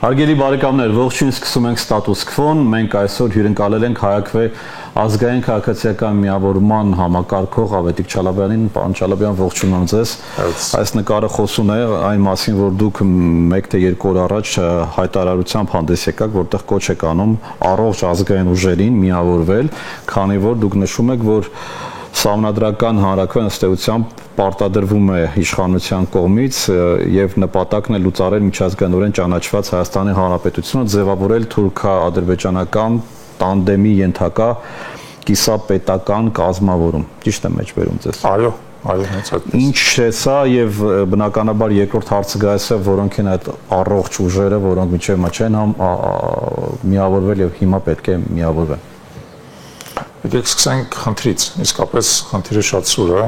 Հարգելի բարեկամներ, ողջույն, սկսում ենք Status Quo-ն։ Մենք այսօր հյուրընկալել ենք Հայաքվե ազգային քաղաքացիական միավորման համակարգող Ավետիք Չալաբյանին։ Պարոն Չալաբյան, ողջունում եմ ձեզ։ Այս նկարը խոսուն է այն մասին, որ դուք 1 թե 2 օր առաջ հայտարարությամբ հանդես եկաք, որտեղ կոչ եք անում առողջ ազգային ուժերին միավորվել, քանի որ դուք նշում եք, որ Սահմանադրական հանրաքվեն ըստ էության պարտադրվում է իշխանության կողմից եւ նպատակն է լուծարել միջազգայինորեն ճանաչված Հայաստանի Հանրապետությունը ձևավորել թուրքա-ադրբեջանական տանդեմի ենթակա կիսապետական կազմավորում։ Ճիշտ եմ մեջբերում ձեզ։ Այո, հենց այդպես։ Ինչ է սա եւ բնականաբար երկրորդ հարցը գայս է, որոնք են այդ առողջ ուժերը, որոնք միջև մա չեն միավորվել եւ հիմա պետք է միավորվեն։ Եկեք սկսենք խնդրից, իսկապես խնդիրը շատ սուր է։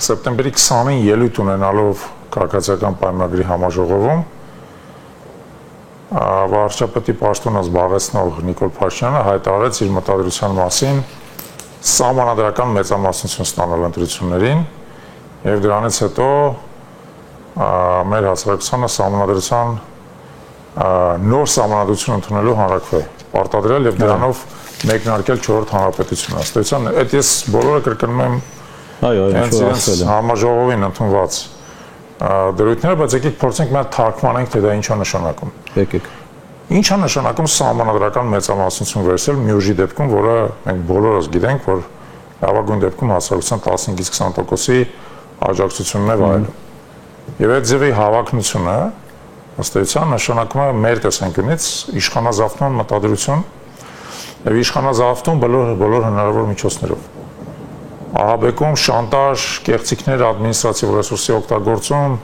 Սեպտեմբերի 20-ին ելույթ ունենալով քաղաքացիական պայմանագրի համաժողովում վարչապետի պաշտոնը զբաղեցնող Նիկոլ Փաշինյանը հայտարարեց իր մտադրության մասին սահմանադրական մեծամասնություն ստանալ ընտրություններին եւ դրանից հետո մեր հասարակությանը սահմանադրության նոր սահմանադրություն ընդունելու հանրաքվե պարտադրել եւ դրանով մեկնարկել 4-րդ հանրապետությունը։ Ըստ էության, այդ ես բոլորը կրկնում եմ հենց համաժողովին ընդունված դրույթները, բայց եկեք փորձենք մենք թարգմանենք, թե դա ինչ է նշանակում։ Եկեք։ Ինչ է նշանակում սահմանադրական մեծամասնություն վերցնել մի ուժի դեպքում, որը մենք բոլորս գիտենք, որ լավագույն դեպքում հասարակության 15-ից 20%-ի աջակցությունն է վայելում։ Եվ այդ ձևի հավակնությունը ըստ էության նշանակում է մեր տեսանկյունից իշխանազավթման մտադրություն եւ իշխանազավթում բոլոր հնարավոր միջոցներով։ Ահաբեկում, շանտաժ, կեղծիքներ, ադմինիստրատիվ ռեսուրսի օգտագործում,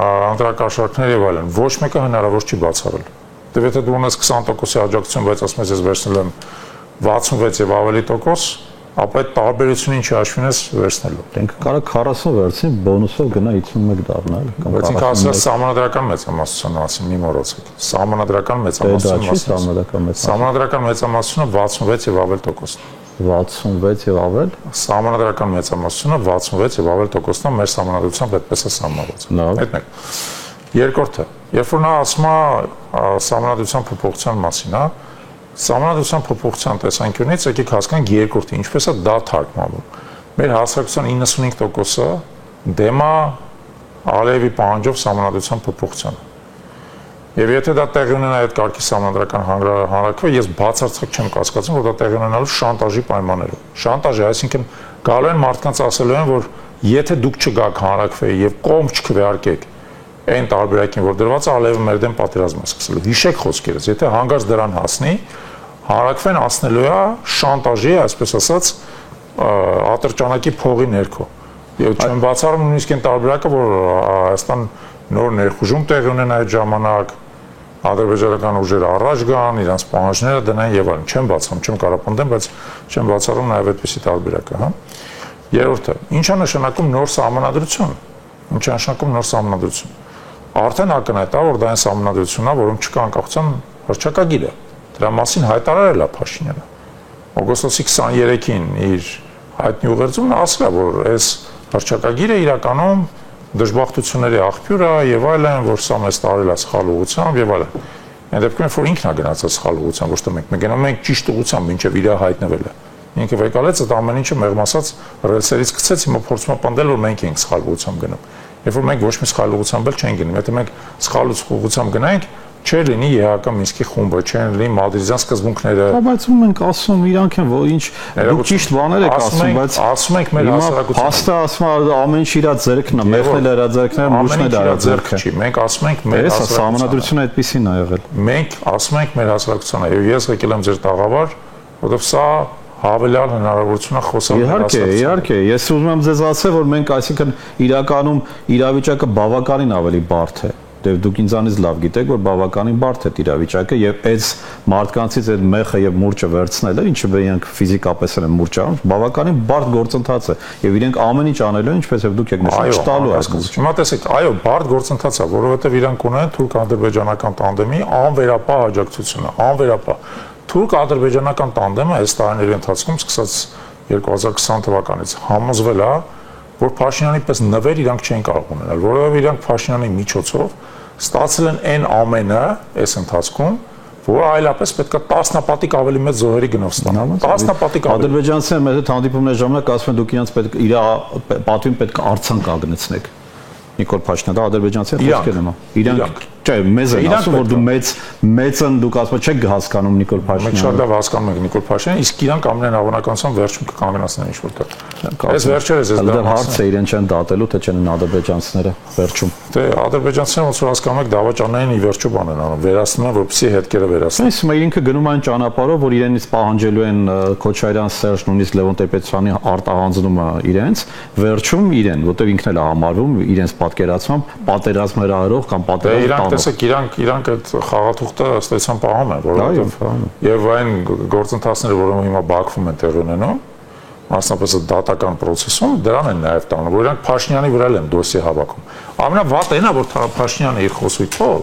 ընտրակաշառքներ եւ այլն։ Ոչ մեկը հնարավոր չի բացառել։ Դե եթե դու ունես 20%-ի աջակցություն, բայց ասում ես վերցնել եմ 66 եւ ավելի տոկոս, ապա այդ տարբերությունը ինչի հաշվին ես վերցնելու։ Դենք կարա 40 վերցին, բոնուսով գնա 51 դառնալ կամ բայց ինքը ասել է սահմանադրական մեծամասնության մասին, մի մոռացեք։ Սահմանադրական մեծամասնություն։ Սահմանադրական մեծամասնությունը 66 եւ ավել տոկոսն է։ 66 եւ ավել։ Սահմանադրական մեծամասնությունը 66 եւ ավել տոկոսն է մեր սահմանադրությամբ այդպես է սահմանված։ Այդ մեկ։ Երկրորդը, երբ որ նա ասում է սահմանադրության փոփոխության մասին, հա, Սահմանադրության փոփոխության տեսանկյունից եկեք հասկանանք երկրորդը, ինչպես է դա թարգմանվում։ Մեր հասարակության 95%-ը դեմ է Ալիևի պահանջով սահմանադրության փոփոխությանը։ Եվ եթե դա տեղի ունենա այդ կարգի սահմանադրական հանրաքվե, ես բացարձակ չեմ կասկածում, որ դա տեղի ունենալու շանտաժի պայմաններով։ Շանտաժի, այսինքն գալու են մարդկանց ասելու են, որ եթե դուք չգաք հանրաքվեի եւ կողմ չքվեարկեք այն տարբերակին, որ դրված է, Ալիևը մեր դեմ պատերազմ է սկսելու։ Հիշեք խոսքերս, եթե հանգարց դրան հասնի, հանրաքվեն ասնելու է շանտաժի, այսպես ասած, ատրճանակի փողի ներքո։ Եվ չեմ բացառում նույնիսկ այն տարբերակը, որ Հայաստան նոր ներխուժում տեղի ունենա այդ ժամանակ, ադրբեջանական ուժերը առաջ գան, իրանց պահանջները դնեն եւ այլն։ Չեմ բացառում, չեմ կարապնդեմ, բայց չեմ բացառում նաեւ այդպիսի տարբերակը, հա։ Երրորդը, ինչ է նշանակում նոր սահմանադրություն։ Ինչ է նշանակում նոր սահմանադրություն։ Արդեն ակնհայտ է, որ դա այն սահմանադրությունն է, որում չկա անկախության հռչակագիրը։ Դրա մասին հայտարարել է Փաշինյանը։ Օգոստոսի 23-ին իր հայտնի ուղերձումն ասել է, որ այս հռչակագիրը իրականում դժբախտությունների աղբյուր է եւ այլն, որ սա մեզ տարել է սխալ ուղղությամբ եւ այլն։ Այն դեպքում որ ինքն է գնացել սխալ ուղղությամբ, ոչ թե մենք գնում ենք ճիշտ ուղղությամբ, ինչեւ իր հայտնվել է։ Ինքը վեկալեց այդ ամեն ինչը մեղմ ասած ռելսերից գցեց, հիմա փորձում է պնդել, որ մենք ենք սխալ ուղղությամբ գնում։ Երբ որ մենք ոչ մի սխալ ուղղությամբ չենք գնում, եթե մենք սխալ ուղղությամբ գնանք, չէր լինի ԵՀԿ Մինսկի խումբը, չեն լինի մադրիդյան սկզբունքները։ Բայց մենք ասում իրանք են, որ ինչ դուք ճիշտ բաներ եք ասում, բայց ասում ենք մեր հասարակությունը։ Հաստա ասում է ամեն ինչ իր ձեռքն է, մեղնել իր ձեռքները, մուշնել իր ձեռքը։ Չի, մենք ասում ենք մեր հասարակությունը այդպեսին է եղել։ Մենք ասում ենք մեր հասարակությանը, եւ ես եկել եմ ձեր տաղավար, որովհետեւ սա հավելյալ հնարավորություն է խոսալ։ Իհարկե, ես ուզում եմ ձեզ ասել, որ մենք այսինքն իրականում իրավիճակը բավականին ավելի բարդ է։ Դե դուք ինձանից լավ գիտեք, որ բավականին բարդ է իրավիճակը եւ այս մարդկանցից այդ մեխը եւ մուրճը վերցնելը, ինչը իրենք ֆիզիկապես են մուրճանում, բավականին բարդ գործընթաց է եւ իրենք ամեն ինչ անելու են, ինչպես եւ դուք եք նշում, չտալու այս գործը։ Հիմա տեսեք, այո, բարդ գործընթաց է, որովհետեւ իրանք ունեն թուրք-ադրբեջանական տանդեմի անվերապահ աջակցությունը, անվերապահ։ Թուրք-ադրբեջանական տանդեմը այս տարիների ընթացքում սկսած 2020 թվականից համոզվել է, որ Փաշինյանի պես նվեր իրանք չեն կարող ունենալ, որովհետև իրանք Փաշինյանի միջոցով ստացել են այն ամենը այս ընթացքում, որ այլապես պետք է 10 պատիկ ավելի մեծ զոհերի գնով ստանալ։ 10 պատիկ ավելի։ Ադրբեջանցիները մեզ հետ հանդիպումների ժամանակ ասում են դուք իրանց պետք իր պատվին պետք է արցանք կանգնեցնեք։ Նիկոլ Փաշինյանը դա ադրբեջանցիների խոսքերն են։ Իրանք չէ, մեզ են ասում որ դու մեծն դուք ասում չեք հասկանում Նիկոլ Փաշինյանը։ Մենք շատ լավ հասկանում ենք Նիկոլ Փաշինյանին, իսկ իրանք ամենայն հավանականությամբ վերջում կկանգնացնեն ինչ-որտեղ։ Այս վերջերս էս դա հարց է իրեն չեն դատելու, թե չեն ադրբեջանցիները վերջում։ Դե ադրբեջանցիները ոնց որ հասկանում եք դավաճանային ի վերջո բան են անում, վերացնում են, որպեսզի հետքերը վերացնեն։ Իսկ ինքը գնում այն ճանապարհով, որ իրենից պահանջելու են Քոչարյան, Սերժ, նույնիսկ Լևոն Տեր-Պետրոսյանի արտահանձնումը իրենց, վերջում իրեն, որտեղ ինքն էլ է համարվում իրենց պատկերացմամբ պատերազմ հրահրող կամ պատերազմ տեսեք, իրանք այդ խաղաթուղթը ըստեյցան պահում են, որովհետև եւ այն գործընթացները, որոնք հիմա Բաքվում են տեղի ունենում, մասնապես դատական process-ում, դրան են նաեւ տանում, որ իրանք Փաշինյանի վրա են դոսիե հավաքում։ Ամենավատը այն է, որ Փաշինյանը իր խոսույթով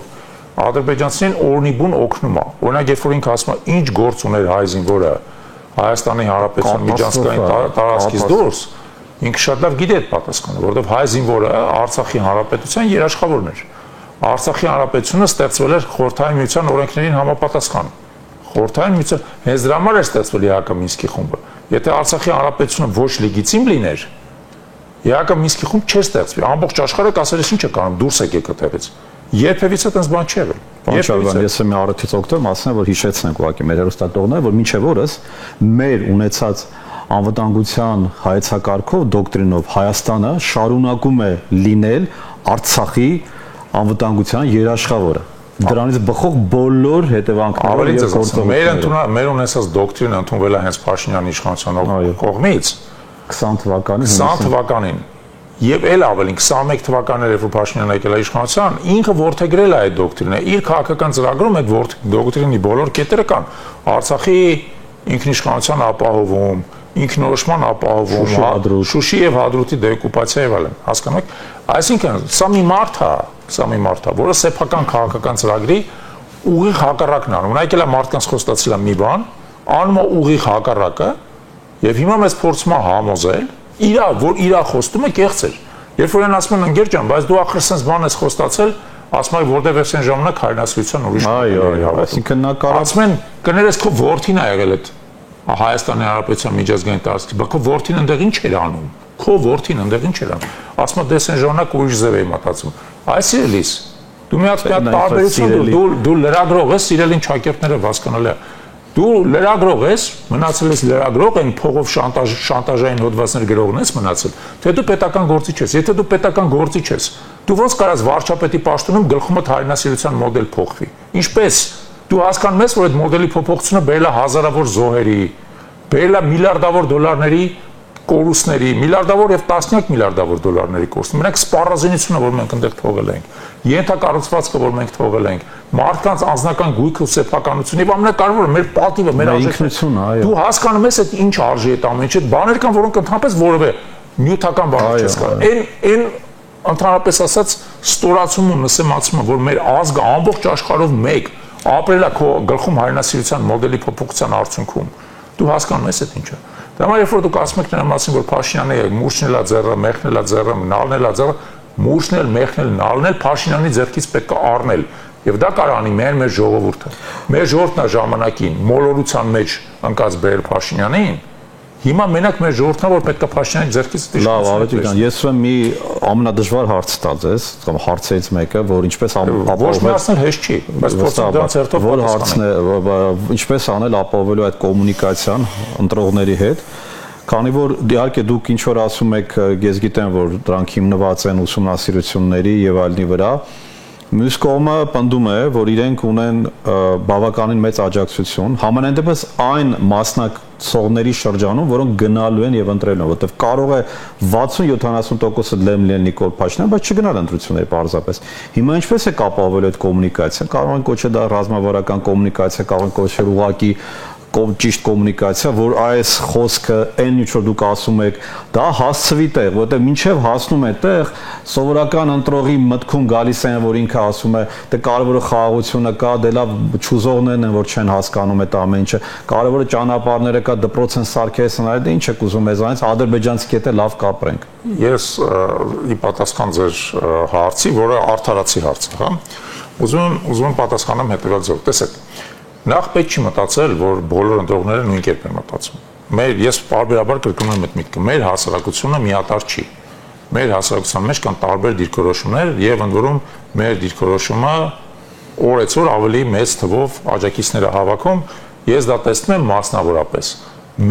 ադրբեջանցիներին օրնիբուն օգնում է։ Օրինակ, երբ որ ինքը ասում է, ինչ գործ ուներ հայ զինվորը Հայաստանի Հանրապետության միջանցքային տարածքից դուրս, ինքը շատ լավ գիտի այդ պատասխանը, որովհետև հայ զինվորը Արցախի Հանրապետության երաշխավորն էր։ Արցախի Հանրապետությունը ստեղծվել էր Խորհրդային Միության օրենքներին համապատասխան։ Խորհրդային Միության հենց դրա համար էր ստեղծվել ԵԱԿ Մինսկի խումբը։ Եթե Արցախի Հանրապետությունը ոչ լեգիտիմ լիներ, ԵԱԿ Մինսկի խումբ չէր ստեղծվի։ Ամբողջ աշխարհը կասեր ինչ է կանում, դուրս եկեք այդտեղից։ Երբևիցե այդպես բան չի եղել։ Երբևիցե ես մի առիթից օգտվում, ասեմ, որ հիշեցնենք ուղղակի մեր հերոստատողները, որ մինչև օրս մեր ունեցած անվտանգության հայեցակարգով, դոկտրինով Հայաստանը շարունակում է լինել Արցախի անվտանգության երաշխավորը։ Դրանից բխող բոլոր հետևանքները եւ գործողությունները։ Մեր ունեցած դոկտրինը ընդունվել է հենց Փաշինյանի իշխանության կողմից 20 թվականին։ Եվ էլ ավելին 21 թվականները, երբ Փաշինյանը եկել է իշխանության, ինքը որդեգրել է այդ դոկտրինը։ Իր քաղաքական ծրագրում այդ դոկտրինի բոլոր կետերը կան։ Արցախի ինքնիշխանության ապահովում, ինքնորոշման ապահովում, Շուշի եւ Հադրութի դեօկուպացիա եւ այլն։ Հասկանում եք։ Այսինքն սա մի մարդ է, որը սեփական քաղաքական ծրագրի ուղիղ հակառակն անում։ Նա եկել է մարդկանց խոստացել է մի բան, անում է ուղիղ հակառակը, եւ հիմա մեզ փորձում է համոզել որ իրա խոստումը կեղծ էր։ Երբ որ են ասում են ընկեր ջան, բայց դու ախր sense բան ես խոստացել, ասում են որտեղ ես այն ժամանակ հայրենասիրության ուրիշ բան։ Այսինքն նա կարծում են կներես քո որդին է եղել այդ Հայաստանի Հանրապետության միջազգային տարածքի, բայց քո որդին այնտեղ ինչ էր անում։ Քո որդին այնտեղ ինչ էր անում։ Ասում են դες այն ժամանակ ուրիշ ձև էի մտածում։ Այս էլիս դու մի հատ տարբերություն դու լրագրող ես, սիրելին ճակերտները հասկանալի է։ Դու լրագրող ես, մնացել ես լրագրող, այն փողով շանտաժային հոդվածներ գրողն ես մնացել, թե դու պետական գործիչ ես։ Եթե դու պետական գործիչ ես, դու ոնց կարաս վարչապետի պաշտոնում գլխումդ հայրենասիրության մոդել փոխվի։ Ինչպես դու հասկանում ես, որ այդ մոդելի փոփոխությունը բերել է հազարավոր զոհերի, բերել է միլիարդավոր դոլարների կորուստների, միլիարդավոր եւ տասնյակ միլիարդավոր դոլարների կորուստ։ Մենակ սպառազինությունը, որ մենք այնտեղ թողել ենք, ենթակառուցվածքը, որ մենք թողել ենք, մարդկանց անձնական գույքը ու սեփականությունը եւ ամենակարևորը մեր պատիվը, մեր ինքնությունը, այո։ Դու հասկանում ես այդ ինչ արժի է տանում, ինչ այդ բաներ կան, որոնք ընդհանրապես որևէ նյութական բան չես կարող։ Այն ընդհանրապես ասած ստորացումը, նսեմացումը, որ մեր ազգը ամբողջ աշխարհով մեկ ապրել է քո գլխում հայրենասիրության մոդելի փոփոխության արդյունքում։ Դու հասկանում ես այդ ինչը։ Դա համար երբ որ դուք ասում եք նրա մասին, որ Փաշինյանը մուրշնել է ձեռը, մեղնել է ձեռը, նալնել է ձեռը, մուրշնել, մեղնել, նալնել Փաշինյանի ձեռքից պետք է առնել։ Եվ դա կարող անի մեր ժողովուրդը։ Մեր ժողովուրդն է ժամանակին մոլորության մեջ ընկած բերել Փաշինյանին։ Հիմա մենակ մեր ժողովուրդն է, որ պետք է Փաշինյանի ձեռքից դիշ։ Լավ, Ավետիքյան, ես ուզում եմ մի ամենադժվար հարց տալ ձեզ, կամ հարցերից մեկը, որ ինչպես ոչ մի հարցն հեշտ չի, բայց փորձեմ դրանց հերթով որ հարցն է, ինչպես անել ապահովելու այդ կոմունիկացիան ընտրողների հետ, քանի որ իհարկե դուք ինչ որ ասում եք, ես գիտեմ, որ դրանք հիմնված են ուսումնասիրությունների եւ այլնի վրա, մյուս կողմը պնդում է, որ իրենք ունեն բավականին մեծ աջակցություն, համենայն դեպս այն մասնակցողների շրջանում, որոնք գնալու են եւ ընտրելու են, որովհետեւ կարող է 60-70%-ը դեմ լինել Նիկոլ Փաշինյան, բայց չգնալ ընտրությունների պարզապես։ Հիմա ինչպես է կապահովելու այդ կոմունիկացիան։ Կարող են կոչել դա ռազմավարական կոմունիկացիա, կարող են կոչել ուղղակի ճիշտ կոմունիկացիա, որ այս խոսքը այն ինչ որ դուք ասում եք, դա հասցվի տեղ, որտեղ մինչև հասնում է տեղ, սովորական ընտրողի մտքում գալիս են, որ ինքը ասում է, դե կարևորը խաղաղությունը կա, դե լավ ճուզողներն են, որ չեն հասկանում այդ ամեն ինչը, կարևորը ճանապարհները կա, դպրոց են սարքես, նայ դե ինչ եք ուզում մեզանից, ադրբեջանցի հետ լավ կապրենք։ Ես ի պատասխան ձեր հարցի, որը արդարացի հարց է, հա, ուզում եմ պատասխանեմ հետևյալ ձևով, տեսեք, նախ պետք չի մտածել, որ բոլոր ընտրողները նույն կերպ են մտածում։ Ես պարբերաբար կրկնում եմ այդ միտքը, մեր հասարակությունը միատարր չի։ Մեր հասարակության մեջ կան տարբեր դիրքորոշումներ եւ ընդ որում մեր դիրքորոշումը օրեցօր ավելի մեծ թվով աջակիցներ է հավաքում, ես դա տեսնում եմ մասնավորապես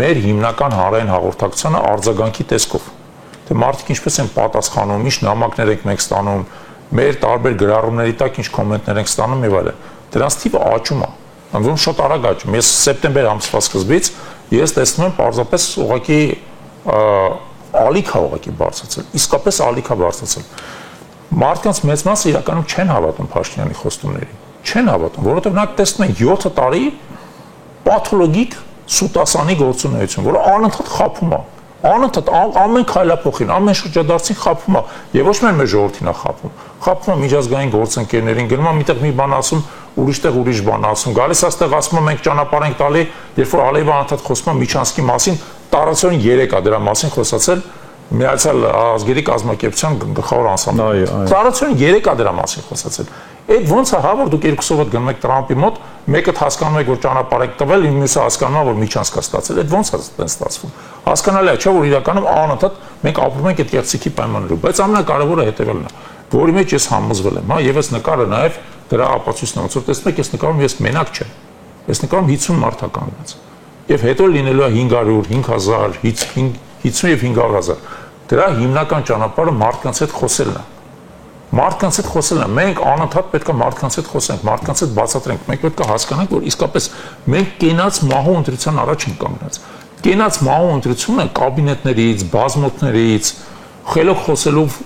մեր հիմնական հանրային հաղորդակցությանը արձագանքի տեսքով։ Թե մարդիկ ինչպես են պատասխանում, ինչ նամակներ ենք մենք ստանում, մեր տարբեր գրառումների տակ ինչ կոմենտներ ենք ստանում եւ այլն։ Դրանց թիվը աճում է։ Անդրում շատ արագ աճում։ Ես սեպտեմբեր ամսվա սկզբից ես տեսնում եմ պարզապես ուղղակի ալիքա ուղղակի բարձրացել։ Իսկապես ալիքա բարձրացել։ Մարդկանց մեծ մասը իրականում չեն հավատում Փաշինյանի խոստումներին։ Չեն հավատում, որովհետև նրանք տեսնում են 7 տարի պաթոլոգիկ սուտասանի գործունեություն, որը անընդհատ խափում է։ Անընդհատ ամեն քայլափոխին, ամեն շրջադարձին խափում է, եւ ոչ միայն մեր ժողովրդին է խափում։ Խափում է միջազգային գործընկերներին, գնում է միտեղ մի բան ասում, ուրիշտեղ ուրիշ բան ասում։ Գալիս աստեղ ասում եմ մենք ճանապարհ ենք տալի, երբ որ Ալիևը անդադ խոսում է Միչանսկի մասին, տարածորեն 3 է դրա մասին խոսացել Միացյալ ազգերի կազմակերպության գլխավոր անսամբլեի։ Տարածորեն 3 է դրա մասին խոսացել։ Այդ ոնց է հա որ դուք երկուսով եք գնում եք Տրամպի մոտ, մեկը հասկանում եք որ ճանապարհ եք տվել, մյուսը հասկանում է որ Միչանսկ է ստացել։ Այդ ոնց է այդպես ստացվում։ Հասկանալի է, չէ՞ որ իրականում անընդհատ մենք ապրում ենք այդ կեղծիքի պայմաններում, բայց ամենակարևորը հետևելն է, որի մեջ ես համոզվել եմ, հա, եւ այս նկարը նաեւ դրա ապացույցն է, ոնց որ տեսնում եք, այս նկարում ես մենակ չեմ։ Այս նկարում 50 մարդ է կանգնած։ Եվ հետո լինելու է 500, 5000, 50 եւ 500,000։ Դրա հիմնական ճանապարհը մարդկանց հետ խոսելն է։ Մարդկանց հետ խոսելն է։ Մենք անընդհատ պետք է մարդկանց հետ խոսենք, մարդկանց հետ բացատրենք։ Մենք պետք է հասկանանք, որ իսկապես մենք կենաց մահու ընտրության առաջ ենք կանգնած։ Կենաց մահու ընտրությունը կաբինետներից, բազմոտներից, խելոք խոսելով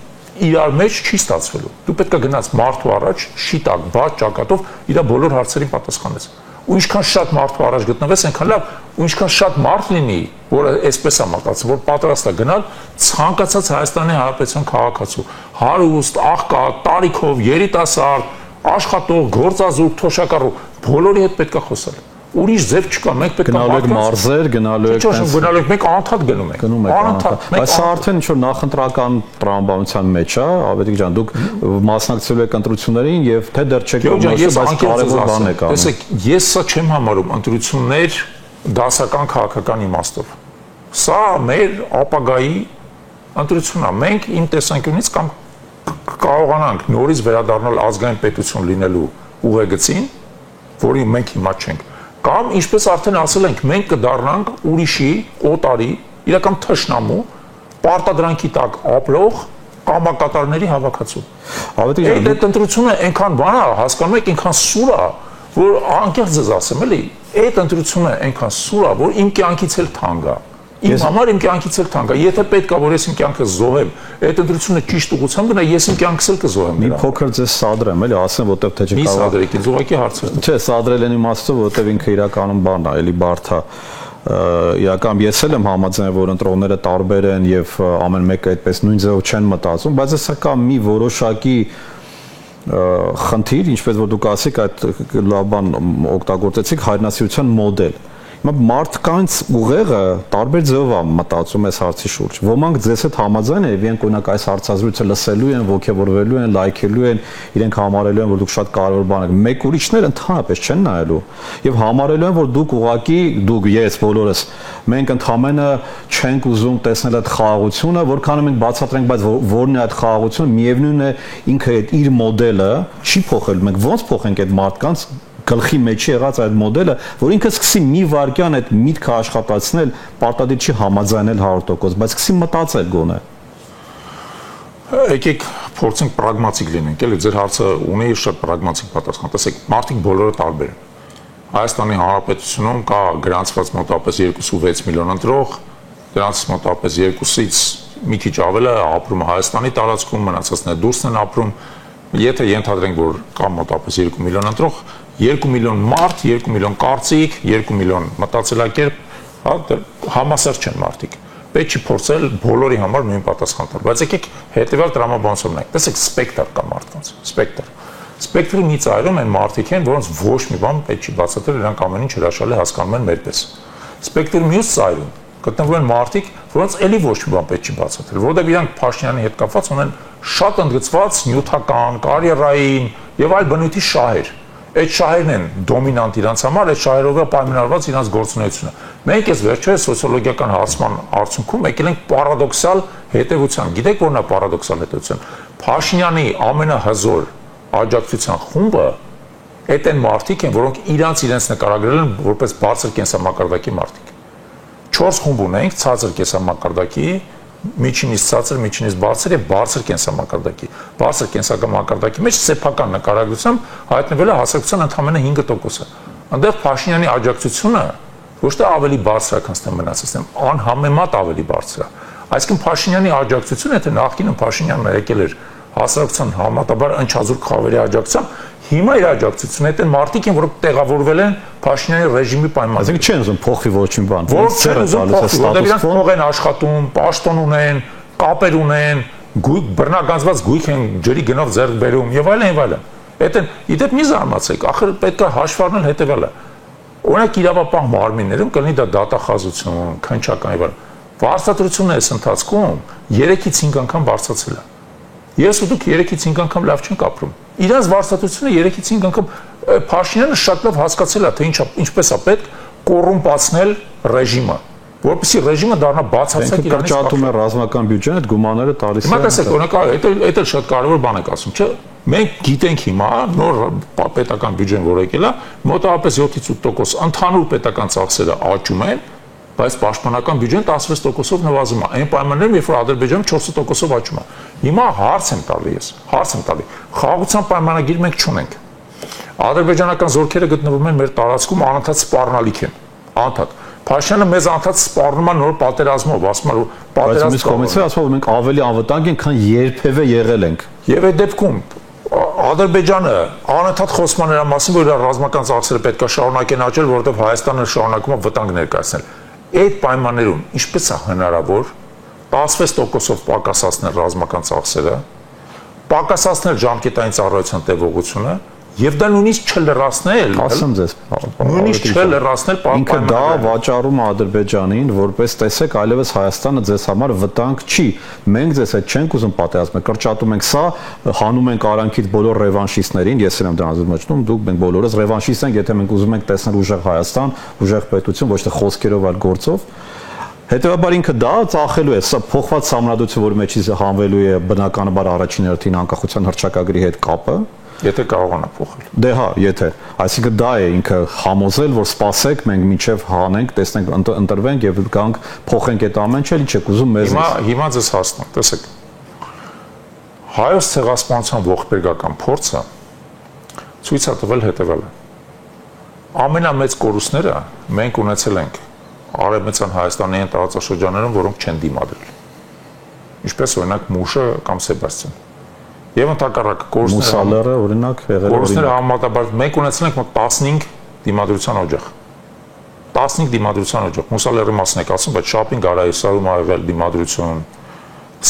իրար մեջ չի ստացվելու։ Դու պետք է գնաս մարդու առաջ, շիտակ, բաց ճակատով իր բոլոր հարցերին պատասխանես։ Ու ինչքան շատ մարդու առաջ գտնվես, այնքան լավ, ու ինչքան շատ մարդ լինի, որը այսպես է մտածում, որ պատրաստ է գնալ ցանկացած Հայաստանի Հանրապետության քաղաքացու, հարուստ, աղքատ, տարիքով, երիտասարդ, աշխատող, գործազուրկ, թոշակառու, բոլորի հետ պետք է խոսել։ Ուրիշ ձև չկա, մենք պետք է գնալու եք մարզեր, գնալու եք գնալու եք, մենք անընդհատ գնում ենք։ Անընդհատ։ Բայց սա արդեն ինչ-որ նախընտրական տրամաբանության մեջ է, Ավետիք ջան, դուք մասնակցելու եք ընտրություններին եւ թե դեռ չեք մասնակցել, բայց կարևոր բան եք անում։ Տեսեք, ես սա չեմ համարում ընտրություններ դասական քաղաքական իմաստով։ Սա մեր ապագայի ընտրությունն է։ Մենք իմ տեսանկյունից կամ կարողանանք նորից վերադառնալ ազգային պետություն լինելու ուղեգծին, որի մենք հիմա չենք։ Կամ ինչպես արդեն ասել ենք, մենք կդառնանք ուրիշի, օտարի, իրական թշնամու, պարտադրանքի տակ ապրող կամակատարների հավաքածու։ Այդ ընտրությունը այնքան բան է, հասկանում եք, այնքան սուր է, որ անկեղծ ձեզ ասեմ, էլի, այդ ընտրությունը այնքան սուր է, որ իմ կյանքից էլ թանկ է։ Իմ համար իմ կյանքից էլ թանկ է։ Եթե պետք է որ ես իմ կյանքը զոհեմ, այդ ընտրությունը ճիշտ ուղղությամբ գնա, ես իմ կյանքս էլ կզոհեմ։ Մի փոքր ձեզ սադրեմ, էլի, ասեմ, որտեղ թե չկարող։ Մի սադրեք, ինձ ուղղակի հարց է։ Չէ, սադրել են իմաստով, որտեղ ինքը իրականում բանն է, էլի բարդ է։ Իրական ես էլ եմ համաձայն, որ ընտրողները տարբեր են եւ ամեն մեկը այդպես նույն ձևով չեն մտածում, բայց սա կա մի որոշակի խնդիր, ինչպես որ դուք ասեք, այդ լավ բան օգտագործեցիք հայրենասիրության մոդել։ Մարդկանց ուղեղը տարբեր ձևով է մտածում այս հարցի շուրջ։ Ոմանք ձեզ հետ համաձայն են եւ իրենք օրինակ այս հարցազրույցը լսելու են, ողջևորվելու են, լայքելու են, իրենք համարելու են, որ դուք շատ կարևոր բան եք։ Մեկ ուրիշներ ընդհանրապես չեն նայելու եւ համարելու են, որ դուք ուղակի ես բոլորս մենք ընդհանրապես չենք ուզում տեսնել այդ խաղաղությունը, որքան մենք բացատրենք, բայց որն է այդ խաղաղությունը, միևնույն է ինքը իր մոդելը չի փոխել։ Մենք ոնց փոխենք այդ մարդկանց գլխի մեջ եղած այդ մոդելը, որ ինքը սկսի մի վարքյան այդ միտքը աշխատացնել, պարտադիր չի համաձայնել 100%, բայց սկսի մտածել գոնե։ Եկեք փորձենք պրագմատիկ լինենք, էլի ձեր հարցը ունի շատ պրագմատիկ պատասխան։ Տեսեք, մարդիկ բոլորը տարբեր են։ Հայաստանի Հանրապետությունում կա գրանցված մոտավորապես 2.6 միլիոն ընտրող, դրանց մոտավորապես 2-ից մի քիչ ավել է ապրում Հայաստանի տարածքում, մնացածները դուրս են ապրում։ Եթե ենթադրենք, որ կա մոտավորապես 2 միլիոն ընտրող, 2 միլիոն մարդ, 2 միլիոն կարծիք, 2 միլիոն մտածելակերպ, հա, համասեր չեն մարդիկ։ Պետք չի փորձել բոլորի համար նույն պատասխան տալ։ Բայց եկեք հետևյալ տրամաբանությամբ նայենք։ Տեսեք սպեկտր կա մարդկանց, սպեկտր։ Սպեկտրի մի ծայրում են մարդիկ են, որոնց ոչ մի բան պետք չի բացատրել, նրանք ամեն ինչ հրաշալի հասկանում են մերպես։ Սպեկտրի մյուս ծայրում գտնվում են մարդիկ, որոնց էլի ոչ մի բան պետք չի բացատրել, որովհետև իրանք Փաշինյանի հետ կապված ունեն շատ ընդգծված նյութական, կարիերային եւ այլ բնույթի շահեր։ Այդ շահերն են դոմինանտ իրանց համար, այդ շահերով է պայմանավորված իրանց գործունեությունը։ Մենք այս վերջերս սոցիոլոգիական հարցման արդյունքում եկել ենք պարադոքսալ հետևության։ Գիտեք որն է պարադոքսալ հետևություն։ Փաշինյանի ամենահզոր աջակցության խումբը այդ են մարդիկ են, որոնք իրենց նկարագրել են որպես բարձր կենսամակարդակի մարդիկ։ 4 խումբ ունենք, ցածր կենսամակարդակի, միջինից ցածր, միջինից բարձր եւ բարձր կենսամակարդակի։ Բարձր կենսամակարդակի մեջ սեփական նկարագրությամբ հայտնվել է հասարակության ընդամենը 5%-ը։ Այնտեղ Փաշինյանի աջակցությունը ոչ թե ավելի բարձր է, քան մնացածն, անհամեմատ ավելի բարձր է։ Այսինքն Փաշինյանի աջակցությունը, եթե նախկինում Փաշինյանը եկել էր հասարակության համատաբար ընչազուրկ խավերի աջակցությամբ, հիմա իր աջակցությունը այդ են մարդիկ են, որոնք տեղավորվել են Փաշինյանի ռեժիմի պայմաններում։ Այսինքն չեն ուզում փոխի ոչ մի բան։ Որտեղ իրանք փող են աշխատում, պաշտոն ունեն, կապեր ունեն, բռնագանձված գույք են ջրի գնով ձեռք բերում եւ այլն եւ այլն։ Այդ են, իդեպ մի զարմացեք, ախր պետք է հաշվ առնել հետեւյալը։ Օրինակ իրավապահ մարմիններում կլինի դա դատախազություն, քննչական եւ այլն։ Վարձատրությունը այս ընթացքում 3-ից 5 անգամ բարձրացել է։ Ես ու դուք 3-ից 5 անգամ լավ չենք ապրում։ Իրանց վարձատրությունը 3-ից 5 անգամ Փաշինյանը շատ լավ հասկացել է, թե ինչպես է պետք կոռումպացնել ռեժիմը, որպեսզի ռեժիմը դառնա բացարձակ իրանից կրճատում է ռազմական բյուջեն, այդ գումարները տալիս են։ Հիմա տեսեք, օրինակ, այդ էլ շատ կարևոր բան եք ասում, չէ՞։ Մենք գիտենք հիմա նոր պետական բյուջեն, որ եկել է, մոտավորապես 7-ից 8% ընդհանուր պետական ծախսերը աճում են, բայց պաշտպանական բյուջեն 16%-ով նվազում է։ Այն պայմաններում, երբ որ Ադրբեջանը 4%-ով աճում է։ Հիմա հարց եմ տալի ես, հարց եմ տալի։ Խաղաղության պայմանագիր մենք չունենք։ Ադրբեջանական զորքերը գտնվում են մեր տարածքում, անընդհատ սպառնալիք են։ Անընդհատ։ Փաշինյանը մեզ անընդհատ սպառնում է նոր պատերազմով, ասում է պատերազմ կոմիսիա ասում որ մենք ավելի անվտանգ ենք, քան երբևէ եղել ենք։ Եվ այդ դեպքում Ադրբեջանը անընդհատ խոսում է նրա մասին, որ իր ռազմական ծախսերը պետք է շարունակեն աճել, որովհետև Հայաստանը շարունակում է վտանգ ներկայացնել։ Այդ պայմաններում ինչպես է հնարավոր 16%-ով պակասացնել ռազմական ծախսերը, պակասացնել ժամկետային ծառայության տևողությունը եւ դա նույնիսկ չլրացնել, ասեմ ձեզ, նույնիսկ չլրացնել ինքը դա վաճառում է Ադրբեջանին, որպես տեսեք, այլևս Հայաստանը ձեզ համար վտանգ չի։ Մենք ձեզ հետ չենք ուզում պատերազմել, կրճատում ենք սա, հանում ենք արանքից բոլոր ռևանշիստներին, ես եմ դրանից մտնում, դուք մենք բոլորս ռևանշիստ ենք, եթե մենք ուզում ենք տեսնել ուժեղ Հայաստան, ուժեղ պետություն, ոչ թե խոսքերով, այլ գործով։ Հետևաբար ինքը դա ծախելու է, սա փոխված համանդրություն, որի մեջից հանվելու է բնականաբար առաջին հերթին անկախության հռչակագրի հետ կապը, եթե կարողանա փոխել։ Դե հա, եթե, այսինքն դա է ինքը համոզել, որ սպասեք, մենք մինչև հանենք, տեսնենք, ընտրվենք եւ գանք փոխենք այդ ամեն ինչը, ինչ եք ուզում մեզ։ Հիմա ձեզ հասնում, տեսեք։ Հայոց ցեղասպանության ողբերգական փորձը ցույց է տվել հետևյալը։ Ամենամեծ կորուստները մենք ունեցել ենք Արևմտյան Հայաստանի տարածաշրջաններում, որոնք չեն դիմադրել։ Ինչպես օրինակ Մուշը կամ Սեբաստիան։ Եվ ընդհակառակը կորուստները օրինակ եղել կորուստները համատաբար մենք ունեցել ենք մոտ 15 դիմադրության օջախ 15 դիմադրության օջախ Մուսալերի մասն եք ասում, բայց Շապին Գարայիսարում ա եղել դիմադրություն,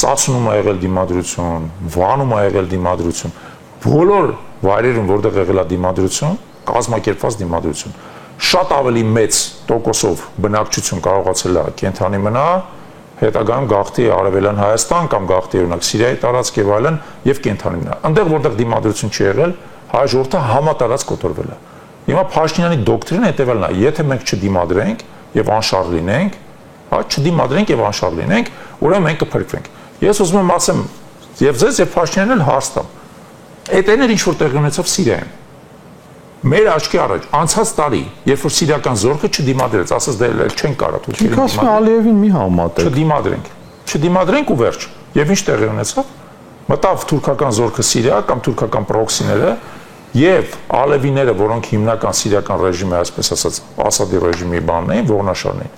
Սասունում ա եղել դիմադրություն, Վանում ա եղել դիմադրություն, բոլոր վայրերում որտեղ եղել է դիմադրություն, կազմակերպված դիմադրություն, շատ ավելի մեծ տոկոսով բնակչություն կարողացել է կենթանի մնա հետագայում գաղթի Արևելյան Հայաստան կամ գաղթի օրինակ Սիրիայի տարածք եւ այլն եւ կենթանի մնա։ Այնտեղ որտեղ դիմադրություն չի եղել, հայ ժողովուրդը համատարած կոտորվել է։ Հիմա Փաշինյանի դոկտրինը հետեւելն է, եթե մենք չդիմադրենք եւ անշարժ լինենք, հա, չդիմադրենք եւ անշարժ լինենք, ուրեմն մենք կփրկվենք։ Ես ուզում եմ ասեմ եւ ձեզ եւ Փաշինյանն էլ հաստամ։ Այդ էներ ինչ որ տեղի ունեցավ Սիրիայում։ Մեր աչքի առաջ անցած տարի, երբ որ սիրիական զորքը չդիմադրեց, ասած դե չեն կարա թույլ տալ։ Ասում է Ալիևին մի համատեք։ Չդիմադրենք ու վերջ։ Եվ ինչ տեղի ունեցավ։ Մտավ թուրքական զորքը Սիրիա կամ թուրքական պրոքսիները եւ ալևիները, որոնք հիմնական սիրիական ռեժիմի, այսպես ասած, Ասադի ռեժիմի բանն էին, ողնաշարն էին,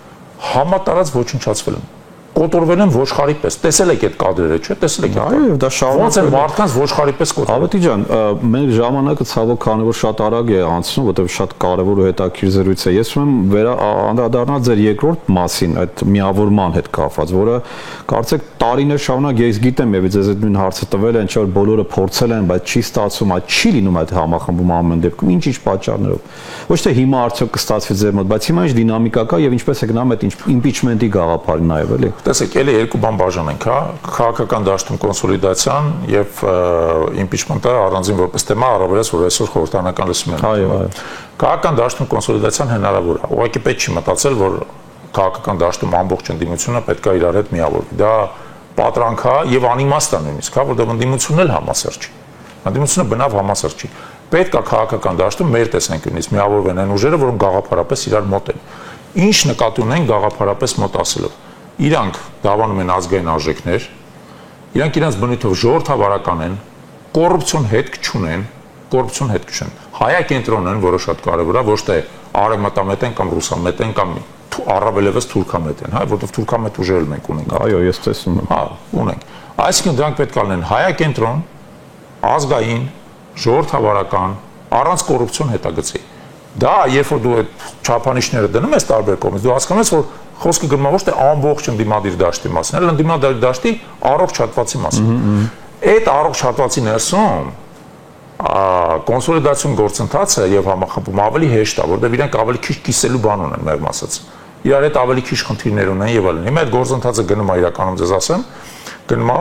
համատարած ոչնչացվել են։ կոտորվել են ոչխարի պես։ Տեսել եք այդ կադրերը, չէ՞, տեսել եք։ Այո, դա ոնց է մարդկանց ոչխարի պես կոտորել։ Ավետի ջան, մեր ժամանակը ցավոք քանի որ շատ արագ է անցնում, որտեղ շատ կարևոր ու հետաքրքիր զրույց է։ Ես ուզում եմ անդրադառնալ ձեր երկրորդ մասին, այդ միավորման հետ կապված, որը կարծեք տարիներ շարունակ ես գիտեմ եւ ձեզ այդ նույն հարցը տվել են, չէ՞ որ բոլորը փորձել են, բայց չի ստացվում, այդ չի լինում այդ համախմբումը ամեն դեպքում, ինչ պատճառներով։ Ոչ թե հիմա արդյոք կստացվի ձեր մոտ, բայց հիմա ինչ դինամիկա կա եւ ինչպես է գնում այդ իմպիչմենտի գաղափարին նաեւ, էլի։ Տեսեք, ելի երկու բան բաժանենք, հա, քաղաքական դաշտում կոնսոլիդացիան եւ իմպիչմենտը առանձին որպես թեմա, առավելես որ այսօր խորհրդանական լսում են։ Այո, այո։ Քաղաքական դաշտում կոնսոլիդացիան հնարավոր է։ Ուղղակի պետք չի մտածել, որ քաղաքական դաշտում ամբողջ ընդդիմությունը պետք է իրար հետ միավորվի։ Դա պատրանք է եւ անիմաստ է նույնիսկ, հա, որտեղ ընդդիմությունն էլ համասեր չի։ Ընդդիմությունը բնավ համասեր չի։ Պետք է քաղաքական դաշտում մեր տեսանկյունից միավորվեն այն ուժերը, որոնք գաղափարապես իրար մոտ են։ Ինչ նկատի ունեն գաղափարապես մոտ ասելով։ Իրանք դավանում են ազգային արժեքներ, իրանք իրենց բնույթով ժողովրդավարական են, կոռուպցիոն հետք չունեն, հայակենտրոն են, որը շատ կարևոր է, ոչ թե արևմտամետ են կամ ռուսամետ են կամ առավելևս թուրքամետ են, հա, որովհետև թուրքամետ ուժեր մենք ունենք։ Այո, ես տեսնում եմ։ Հա, ունենք։ Այսինքն դրանք պետք է լինեն հայակենտրոն, ազգային, ժողովրդավարական, առանց կոռուպցիոն հետագծի։ Դա երբ որ դու այդ չափանիշները դնում ես տարբեր կողմից, դու հասկանում ես, որ խոսքը գնում է ոչ թե ամբողջ ընդդիմադիր դաշտի մասին, այլ ընդդիմադիր դաշտի առողջ հատվածի մասին։ Այդ առողջ հատվածի ներսում կոնսոլիդացիոն գործընթացը եւ համախմբումը ավելի հեշտ է, որովհետեւ իրանք ավելի քիչ կիսելու բան ունեն, մեղմ ասած։ Իրար հետ ավելի քիչ խնդիրներ ունեն եւ այլն։ Հիմա այդ գործընթացը գնում է իրականում, ձեզ ասեմ, գնում է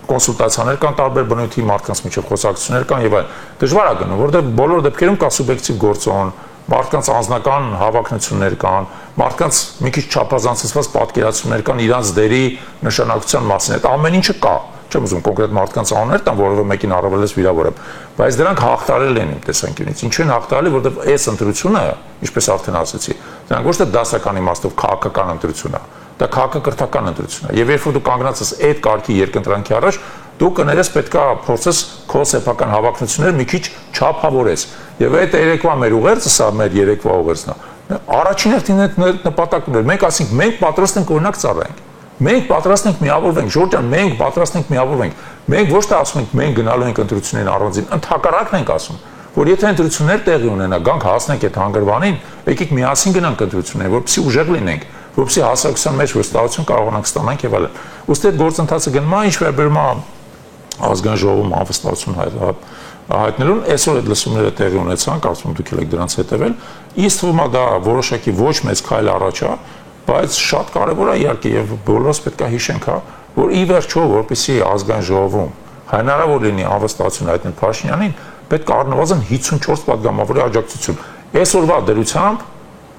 կոնսուլտացիաներ կան, տարբեր բնույթի մարդկանց միջև խոսակցություններ կան եւ այլն։ Դժվար է գնում, որովհետեւ բոլոր դեպքերում կա սուբյեկտիվ գործոն, մարդկանց անձնական հավակնություններ կան, մարդկանց մի քիչ չափազանցված պատկերացումներ կան իրանց դերի նշանակության մասին։ Այդ ամեն ինչը կա։ Չեմ ուզում կոնկրետ մարդկանց անուններ տամ, որովհետեւ մեկին առավելես վիրավորեմ, բայց դրանք հաղթարել են իմ տեսանկյունից։ Ինչու են հաղթարել, որովհետեւ այս ընտրությունը, ինչպես արդեն ասացի, դրանք ոչ թե դասական իմաստով քաղաքական ընտրություն է, դա քաղաքակրթական ընտրություն է։ Եվ երբ որ դու կանգնած ես այդ կարգի երկընտրանքի առաջ, դու կներես պետքա փորձես քո սեփական հավակնությունները մի քիչ չափավորես։ Եվ այդ երեկվա մեր ուղերձը, սա մեր երեկվա ուղերձն է։ Առաջին հերթին այդ նպատակն էր։ Մենք ասենք, մենք պատրաստ ենք օրինակ ծառայենք։ Մենք պատրաստ ենք միավորվենք, Ժորժան, մենք պատրաստ ենք միավորվենք։ Մենք ոչ թե ասում ենք մենք գնալու ենք ընտրություններին առանձին, ընդհակառակն ենք ասում, որ եթե ընտրություններ տեղի ունենա, գանք հասնենք այդ հանգրվանին, եկեք միասին գնանք ընտրություններին, որպեսզի ուժեղ լինենք, որպեսզի հասարակության մեջ վստահություն կարողանանք ստանանք եւ այլն։ Ոստի այդ գործընթացը գնում է, ինչ վերաբերում է ազգային ժողովում անվստահություն հայտնելուն, այսօր այդ լսումները տեղի ունեցան, կարծում եմ դուք եք դրանց հետևել։ Ինձ թվում է դա որոշակի ոչ մեծ քայլ առաջ է, բայց շատ կարևոր է իհարկե եւ բոլորս պետք է հիշենք, հա, որ ի վերջո որպեսզի ազգային ժողովում հնարավոր լինի անվստահություն հայտնել Փաշինյանին, պետք է առնվազն 54 պատգամավորի աջակցություն։ Այսօրվա դրությամբ,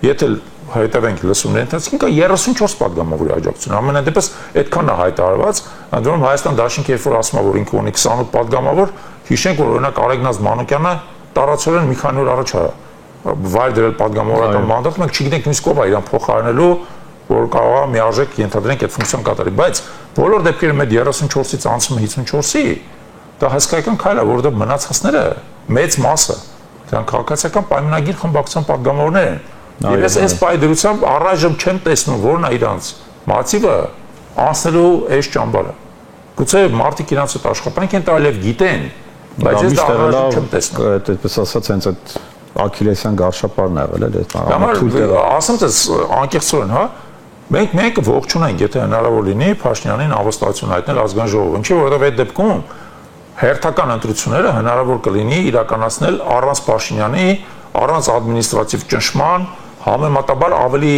եթե հետևենք լսումների ընթացքին, կա 34 պատգամավորի աջակցություն։ Ամենայն դեպս այդքան է հայտարարված, ընդ որում Հայաստան Դաշինքը երբ որ ասում է, որ ինքը ունի 28 պատգամավոր, հիշենք, որ օրինակ Արեգնազ Մանուկյանը տարածորեն մի քանի օր առաջ վայր դրել պատգամավորական մանդատ, մենք չգիտենք նույնիսկ ով է իրան փոխարինելու, որ կարող է միաժեք ենթադրենք այդ ֆունկցիան կատարի, բայց բոլոր դեպքերում այդ 34-ից անցումը 54-ի դա հսկայական քայլ է, որովհետև մնացածները մեծ մասը դրանք քաղաքացիական պայմանագիր խմբակցության պատգամավորներ են։ Եվ այս պայդրությամբ առայժմ չեմ տեսնում որն է իրանց մատիվը անցնելու այս ճամբարը։ Գուցե մարդիկ իրանց այդ աշխատանք են տալի եւ գիտեն, բայց ես դա առայժմ չեմ տեսնում։ Այդպես ասած հենց այդ Աքիլեսյան գարշապարն է եղել է դա։ Ասեմ ձեզ անկեղծորեն, հա, մենք ողջունենք, եթե հնարավոր լինի Փաշինյանին անվստահություն հայտնել ազգային ժողովում, ինչի որովհետև այդ դեպքում հերթական ընտրությունները հնարավոր կլինի իրականացնել առանց Փաշինյանի, առանց ադմինիստրատիվ ճնշման, համեմատաբար ավելի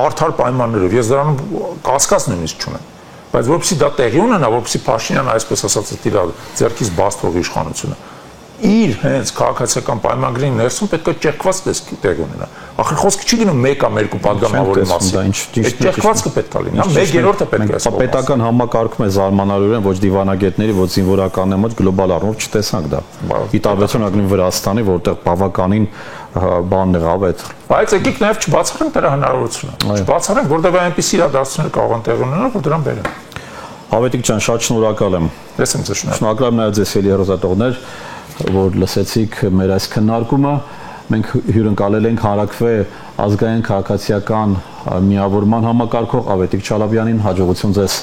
արդար պայմաններով։ Ես դրանում կասկած նույնիսկ չունեմ։ Բայց որպեսզի դա տեղի ունենա, որպեսզի Փաշինյանը այսպես ասած իր ձեռքից բաց թողի իշխանությունը, իր հենց քաղաքացիական պայմանագրի ներսում պետք է ճեղքված տեղի ունենա։ Ախր խոսքը չի գնում 1-2 պատգամավորի մասին։ Այդ ճեղքվածքը պետք է լինի, հա 1/3-ը պետք է։ Պետական համակարգում է զարմանալիորեն ոչ դիվանագետների, ոչ զինվորականների մոտ գլոբալ առումով չտեսանք դա։ Ի տարբերություն ակնի Վրաստանի, որտեղ բավականին բանն եղավ այդ։ Բայց եկեք նաև չբացառենք դրա հնարավորությունը։ Չբացառենք, որտեղ այնպիսի իրադարձություններ կարող են տեղի ունենալ, որ դրան բերեն։ Հավետիք ջան, շատ շնորհակալ եմ։ Ես եմ ձեզ շնորհակալ։ Շնորհակալ եմ նաև ձեզ ելի հեռուստատողներ, որ լսեցիք մեր այս քննարկումը։ Մենք հյուրընկալել ենք Հանրաքվե ազգային քաղաքացիական միավորման համակարգող Ավետիք Չալաբյանին, հաջողություն ձեզ։